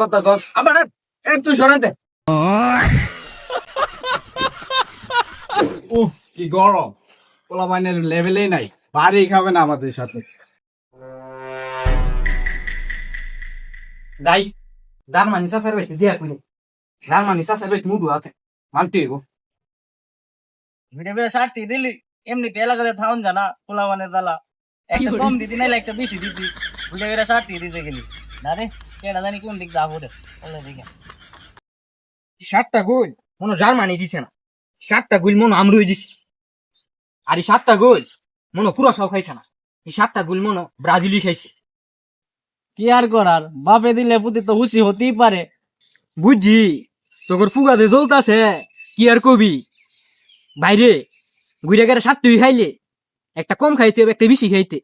কথা চল আবার একটু সরাতে। উফ কি গরম, পোলাপাইনের লেভেলেই নাই, বাড়ি খাবে না আমাদের সাথে। যাই জার্মানি চাচার বাড়িতে দিয়া করি, জার্মানি চাচার বাড়িতে মুডু আছে মানতে হইব। ভিডিও ভিডিও 60 দিলি এমনিতে এলাকাতে থাউন জানা পোলা মানে দালা একটা কম দিদি নাইলে একটা বেশি দিদি ভিডিও ভিডিও 60 দিতে গেলি না রে কেডা জানি কোন দিক যাবো রে বলে দেখে 7টা গোল মনে জার্মানি দিছে না, 7টা গোল মনে আমরুই দিছে। আর এই 7টা গোল মনে পুরো সব খাইছে না, এই 7টা গোল মনে ব্রাজিলই খাইছে। কি আর করার, বাপে দিলে পুতি তো হুশি হতেই পারে। বুঝছি তোর ফুগাতে জ্বলতাছে, কি আর কবি বাইরে ঘুরে গেলে 7টাই খাইলে একটা কম খাইতে হবে, একটা বেশি খাইতে।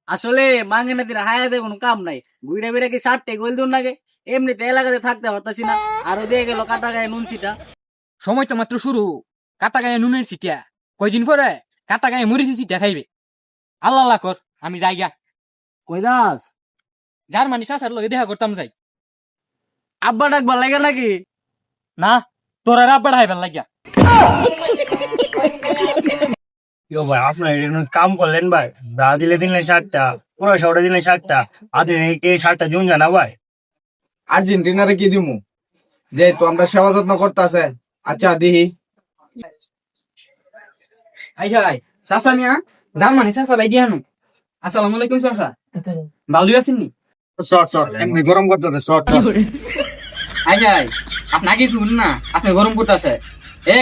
আসলে মাঙ্গেনা দিলে হায়াতে কোনো কাম নাই, ঘুরে বেড়ে কি 60 গোল দূর নাগে এমনিতে এলাকাতে থাকতে পারতাছি না, আরো দিয়ে গেল কাটা গায়ে নুন সিটা। সময় তো মাত্র শুরু, কাটা গায়ে নুনের সিটিয়া কয়দিন পরে কাটা গায়ে মরিচি সিটিয়া খাইবে। আল্লাহ আল্লাহ কর আমি যাইগা, কই দাস জার্মানি চাচার লগে দেখা করতাম যাই। আব্বা ডাকবার লাগে নাকি? না তোর আর আব্বা হাইবার লাগিয়া। ভাই আপনার কাম করলেন ভাই, ব্রাজিলে দিলেন 60টা, পুরো শহরে দিলেন 60টা, আদিকে 60টা জুন জানা ভাই। আর্জেন্টিনারে কি দিমু, যেহেতু আমরা সেবা যত্ন করতেছে। আচ্ছা দিহি আই হাই চাচা মিয়া, জার্মানি চাচা ভাই দিয়ানো। আসসালামু আলাইকুম চাচা, ভালো আছেন নি? শর্ট শর্ট এমনি গরম করতে শর্ট শর্ট। আই হাই আপনাকে কি না, আপনি গরম করতেছে,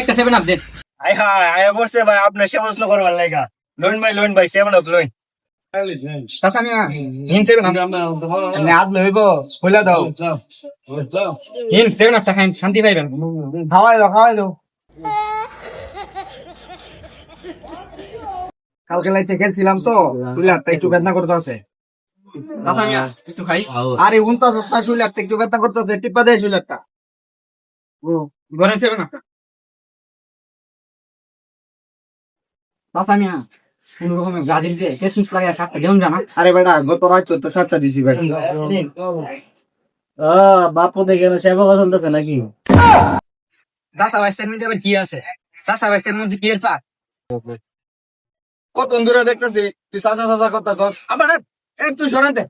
একটা 7 আপ দেন। আয় হায় আয় বসছে ভাই আপনার সেবা যত্ন করবার লাগা। লোন ভাই 7 আপ লোন। চাচা মিয়া হিন 7 আপ, এমনি আদলে হইব খুলে দাও, হিন 7 আপ খাইন শান্তি পাইবেন। খাওয়াই দাও। কালকে লাইতে খেলছিলাম তো শুইলারটা একটু বেদনা করতে আছে। চাচা মিয়া কিছু খাই। আরে উনতাস না, শুইলারটা একটু বেদনা করতে আছে, টিপা দেয় শুইলারটা। গরম 7 আপ চাচা মিয়া, কোন রকমে ব্রাজিল দিয়ে কেসুস লাগায় 7টা গেম জানা। আরে বেটা গত রাত তো 7টা দিছি বেটা। বাপু দেখে সেবা চলতেছে নাকি? চাচা বাইস্টের মধ্যে আবার কি আছে, চাচা বাইস্টের মধ্যে কি এর পাক। কত দূরে দেখতেছি তুই চাচা করতেছ, আবার একটু সরাতে।